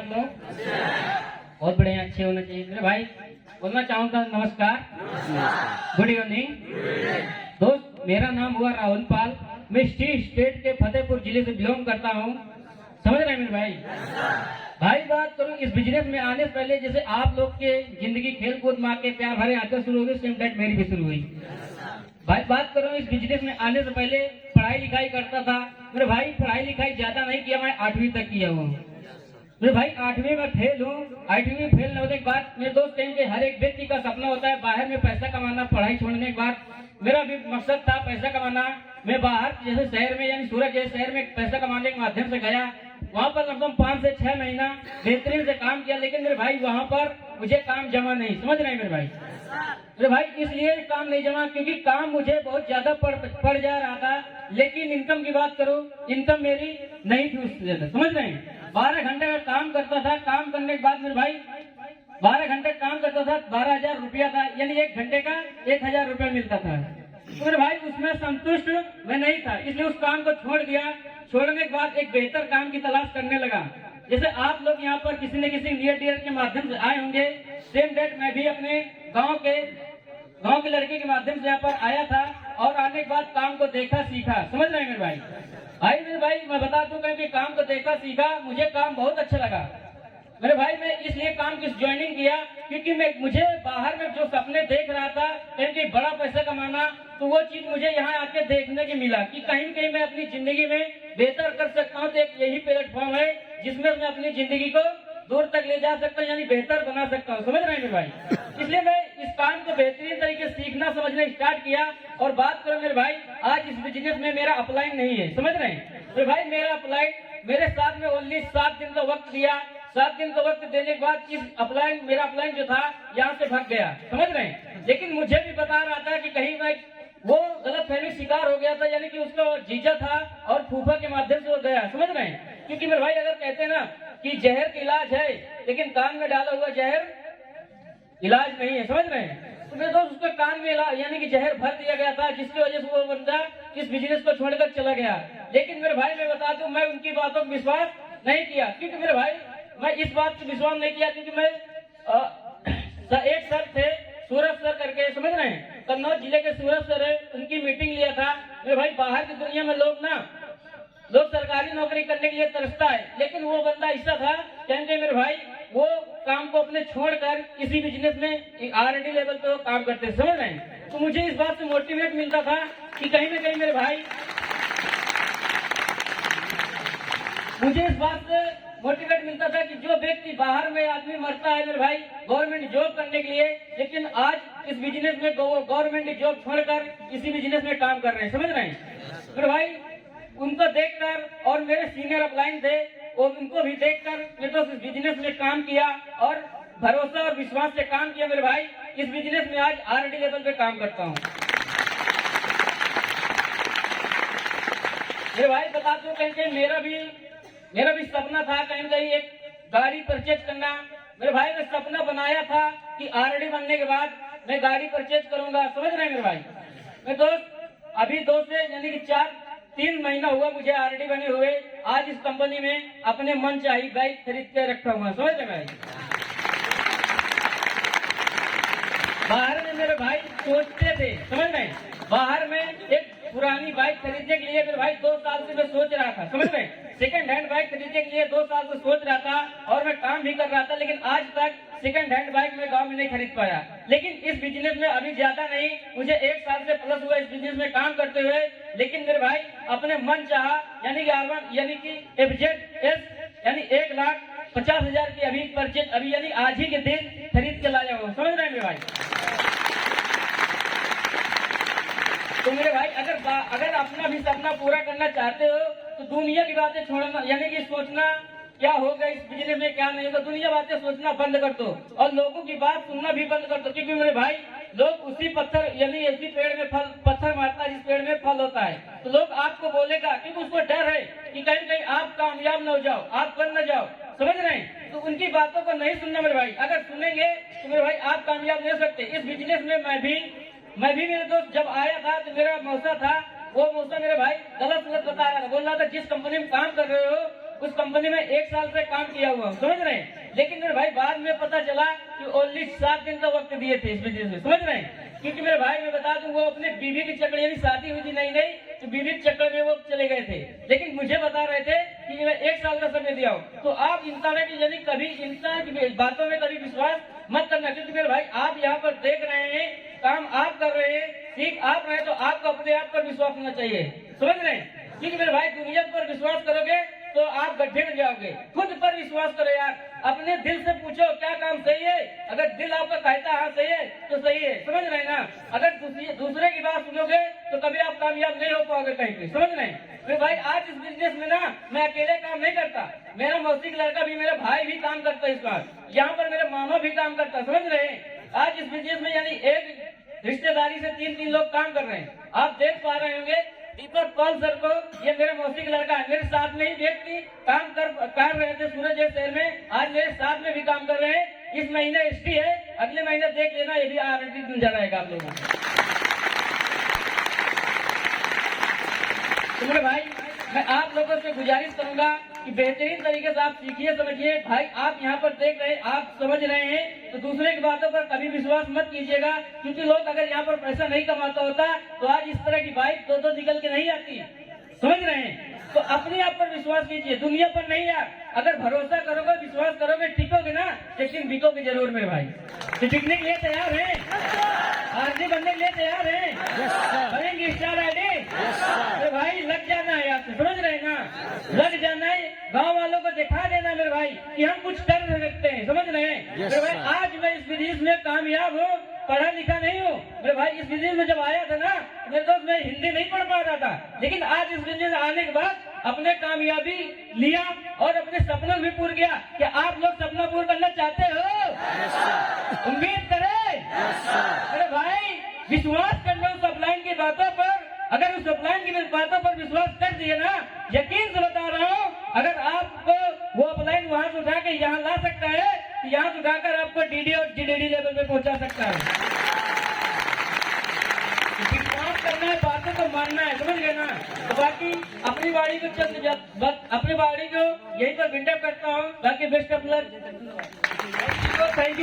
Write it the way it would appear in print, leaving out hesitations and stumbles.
आप लोग? बहुत बढ़िया, अच्छे होने चाहिए। मेरे भाई बोलना चाहूँगा नमस्कार, गुड इवनिंग। दोस्त, मेरा नाम हुआ राहुल पाल। मैं स्टेट के फतेहपुर जिले से बिलोंग करता हूँ। समझ रहे हैं मेरे भाई? भाई बात करूँ इस बिजनेस में आने से पहले, जैसे आप लोग के जिंदगी खेल कूद माँ के प्यार भरे आंचल शुरू हो गए, सेम डेट मेरी भी शुरू हुई। भाई बात करूँ इस बिजनेस में आने से पहले पढ़ाई लिखाई करता था। मेरे भाई पढ़ाई लिखाई ज्यादा नहीं किया, मैं 8वीं तक किया हूँ। मेरे भाई 8वीं में फेल हूँ। 8वीं में फेल होने के बाद मेरे दोस्त कहेंगे हर एक व्यक्ति का सपना होता है बाहर में पैसा कमाना। पढ़ाई छोड़ने के बाद मेरा भी मकसद था पैसा कमाना। मैं बाहर जैसे शहर में यानी सूरत जैसे शहर में पैसा कमाने के माध्यम से गया। वहाँ पर लगभग 5 से 6 महीना बेहतरीन से काम किया, लेकिन मेरे भाई वहाँ पर मुझे काम जमा नहीं। समझ रहे हैं मेरे भाई? मेरे भाई इसलिए काम नहीं जमा क्योंकि काम मुझे बहुत ज्यादा पड़ जा रहा था, लेकिन इनकम की बात करूं, इनकम मेरी नहीं थी उससे ज्यादा। समझ रहे हैं? 12 घंटे का काम करता था। काम करने के बाद मेरे भाई 12 घंटे काम करता था, 12,000 रुपया था, यानी 1 घंटे का 1,000 रुपया मिलता था। तो मेरे भाई उसमें संतुष्ट मैं नहीं था, इसलिए उस काम को छोड़ दिया। छोड़ने के बाद एक बेहतर काम की तलाश करने लगा। जैसे आप लोग यहाँ पर किसी न किसी नियर डियर के माध्यम से आए होंगे, सेम डेट मैं भी अपने गांव के लड़के के माध्यम से यहाँ पर आया था और आने के बाद काम को देखा सीखा। समझ रहे हैं मेरे भाई? मेरे भाई मैं बता दूं कि काम को देखा सीखा, मुझे काम बहुत अच्छा लगा। मेरे भाई मैं इसलिए काम की ज्वाइनिंग किया क्योंकि मुझे बाहर में जो सपने देख रहा था कहीं बड़ा पैसा कमाना, तो वो चीज मुझे यहाँ आके देखने की मिला कि कहीं कहीं मैं अपनी जिंदगी में बेहतर कर सकता हूँ। तो एक यही प्लेटफॉर्म है जिसमें मैं अपनी जिंदगी को दूर तक ले जा सकता हूँ, यानी बेहतर बना सकता हूँ। समझ रहे हैं मेरे भाई? इसलिए मैं इस काम को बेहतरीन तरीके से सीखना समझना स्टार्ट किया। और बात करो मेरे भाई, आज इस बिजनेस में मेरा अपलाइन नहीं है। समझ रहे हैं मेरे भाई? मेरा अपलाइन मेरे साथ में ओनली 7 दिन का वक्त दिया। 7 दिन का वक्त देने के बाद मेरा अपलाइन जो था यहाँ से भाग गया। समझ रहे हैं? लेकिन मुझे भी बता रहा था कि कहीं मैं वो गलत फहमी शिकार हो गया था, यानी कि उसका जीजा था और फूफा के माध्यम से वो गया। समझ रहे हैं? क्योंकि मेरे भाई अगर कहते हैं ना कि जहर का इलाज है, लेकिन कान में डाला हुआ जहर इलाज नहीं है। समझ रहे हैं? तो मेरे दोस्त उसके कान में यानी कि जहर भर दिया गया था, जिसकी वजह से वो बंदा इस बिजनेस को छोड़कर चला गया। लेकिन मेरे भाई मैं बता दूं, मैं उनकी बातों को विश्वास नहीं किया। क्योंकि मेरे भाई मैं इस बात को विश्वास नहीं किया क्योंकि मैं एक सर थे सूरज सर करके, समझ रहे हैं, कन्नौज जिले के सूरज सर है, उनकी मीटिंग लिया था। मेरे भाई बाहर की दुनिया में लोग सरकारी नौकरी करने के लिए तरसता है, लेकिन वो बंदा ऐसा था कहते मेरे भाई वो काम को अपने छोड़कर इसी बिजनेस में R&D लेवल पे वो काम करते। समझ रहे हैं? तो मुझे इस बात से मोटिवेट मिलता था कि कहीं ना कहीं मेरे भाई मुझे इस बात से मोटिवेट मिलता था कि जो व्यक्ति बाहर में आदमी मरता है मेरे भाई गवर्नमेंट जॉब करने के लिए, लेकिन आज इस बिजनेस में गवर्नमेंट जॉब छोड़कर इसी बिजनेस में काम कर रहे हैं। समझ रहे हैं मेरे भाई? उनको देखकर और मेरे सीनियर अपलाइन थे, और उनको भी देखकर मैं तो इस बिजनेस में काम किया और भरोसा और विश्वास से काम किया। मेरे भाई इस बिजनेस में आज R&D लेवल पे काम करता हूँ। मेरे भाई बता दो कहीं मेरा भी सपना था कहीं एक गाड़ी परचेज करना। मेरे भाई ने सपना बनाया था कि R&D बनने के बाद मैं गाड़ी परचेज करूंगा। समझ रहे हैं मेरे भाई? मैं दोस्त अभी 2 से यानी कि 3 महीना हुआ मुझे R&D बने हुए। आज इस कंपनी में अपने मन चाहिए बाइक खरीद के रखा हुआ। समझ रहे भाई? बाहर में मेरे भाई सोचते थे, समझ रहे हैं, बाहर में एक पुरानी बाइक खरीदने के लिए मेरे भाई 2 साल से मैं सोच रहा था। समझ रहे हैं? सेकंड हैंड बाइक खरीदने के लिए 2 साल से सोच रहा था और मैं काम भी कर रहा था, लेकिन आज तक सेकंड हैंड बाइक मैं गांव में नहीं खरीद पाया। लेकिन इस बिजनेस में अभी ज्यादा नहीं, मुझे 1 साल से प्लस हुआ इस बिजनेस में काम करते हुए। लेकिन मेरे भाई अपने मन चाहा यानी कि R1 यानी कि FZS यानी 1,50,000 की अभी परचेज अभी यानी आज ही के दिन खरीद के लाया हूँ। समझ रहे हैं मेरे भाई? तो मेरे भाई अगर अपना भी सपना पूरा करना चाहते हो तो दुनिया की बातें छोड़ना यानी कि सोचना क्या होगा इस बिजनेस में क्या नहीं होगा, दुनिया बातें सोचना बंद कर दो और लोगों की बात सुनना भी बंद कर दो। क्योंकि मेरे भाई लोग उसी पत्थर यानी इसी पेड़ में पत्थर मारता है जिस पेड़ में फल होता है। तो लोग आपको बोलेगा क्योंकि उसको डर है कि कहीं कहीं आप कामयाब न हो जाओ, आप बन न जाओ। समझ रहे हैं? तो उनकी बातों को नहीं सुनना मेरे भाई। अगर सुनेंगे तो मेरे भाई आप कामयाब नहीं हो सकते। इस बिजनेस में मैं भी मेरे दोस्त जब आया था तो मेरा मौसा था, वो मौसा मेरे भाई गलत बता रहा था, बोल रहा था जिस कंपनी में काम कर रहे हो उस कंपनी में 1 साल से काम किया हुआ हूँ, समझ रहे हैं। लेकिन मेरे भाई बाद में पता चला कि ओनली 7 दिन का वक्त दिए थे इस बिजनेस में, समझ रहे हैं। क्योंकि मेरे भाई मैं बता दूं वो अपने बीवी के चक्कर, यानी शादी हुई थी नई नई, तो बीवी के चक्कर में वो चले गए थे। लेकिन मुझे बता रहे थे कि मैं 1 साल का समय दिया हूँ। तो आप इंटरनेट यानी कभी इंसान की बातों में कभी विश्वास मत करना, क्योंकि मेरे भाई आप यहाँ पर देख रहे हैं, काम आप कर रहे हैं, सीख आप रहे हैं, तो आपको अपने आप पर विश्वास होना चाहिए, समझ रहे हैं। क्योंकि मेरे भाई दुनिया पर विश्वास करोगे तो आप गड्ढे में जाओगे। खुद पर विश्वास करो यार, अपने दिल से पूछो क्या काम सही है। अगर दिल आपका कहता हाँ सही है तो सही है, समझ रहे हैं ना। अगर दूसरे की बात सुनोगे तो कभी आप कामयाब नहीं हो पाओगे कहीं पे, समझ रहे हैं। मेरे भाई आज इस बिजनेस में ना मैं अकेले काम नहीं करता, मेरा मौसी का लड़का भी, मेरा भाई भी काम करता है इस बार, यहाँ पर मेरे मामा भी काम करता है, समझ रहे हैं। आज इस बिजनेस में यानी एक रिश्तेदारी से 3 लोग काम कर रहे हैं। आप देख पा रहे होंगे दीपक पाल सर को, ये मेरे मौसी का लड़का है, मेरे साथ में ही व्यक्ति काम कर रहे थे सूरज शहर में, आज मेरे साथ में भी काम कर रहे हैं। इस महीने एसटी है, अगले महीने देख लेना ये भी आरटी मिल जा रहेगा आप लोगों को। तो मेरे भाई मैं आप लोगों से गुजारिश करूंगा कि बेहतरीन तरीके से आप सीखिए, समझिए। भाई आप यहाँ पर देख रहे हैं, आप समझ रहे हैं, तो दूसरे की बातों पर कभी विश्वास मत कीजिएगा। क्योंकि लोग अगर यहाँ पर पैसा नहीं कमाता होता तो आज इस तरह की बाइक दो निकल के नहीं आती, समझ रहे हैं। तो अपने आप पर विश्वास कीजिए, दुनिया पर नहीं यार। अगर भरोसा करोगे, विश्वास करोगे, टिकोगे ना, लेकिन बिकोगे जरूर मेरे भाई। तो टिकने के लिए तैयार है, आरती बनने के लिए तैयार है, बनेंगे स्टार आईडी। मेरे भाई लग जाना है आपसे, समझ रहे हैं ना, लग जाना है। गांव वालों को दिखा देना मेरे भाई कि हम कुछ कर सकते हैं, समझ रहे हैं। मेरे भाई आज मैं इस बिजनेस में कामयाब हूँ, पढ़ा लिखा नहीं हूँ। मेरे भाई इस बिजनेस में जब आया था ना, मेरे दोस्त मैं हिंदी नहीं पढ़ पा रहा था, लेकिन आज इस बिजनेस में आने के बाद अपने कामयाबी लिया और अपने सपनों भी पूरा किया। क्या आप लोग सपना पूरा करना चाहते हो? उम्मीद करें मेरे भाई, विश्वास करना उस अपलाइन की बातों पर। अगर उस अपलाइन की बातों पर विश्वास कर दिए ना, यकीन से बता रहा हूँ, अगर आपको वो अपलाइन वहां से उठा के यहाँ ला सकता है, तो यहाँ से उठाकर आपको डीडी और जीडीडी लेवल पे पहुंचा सकता है। विश्वास करना है, बातों को मानना है, समझ गए ना। तो बाकी अपनी बाड़ी को अपनी बाड़ी को यहीं पर विंडअप करता हूँ। बाकी best of luck, thank you.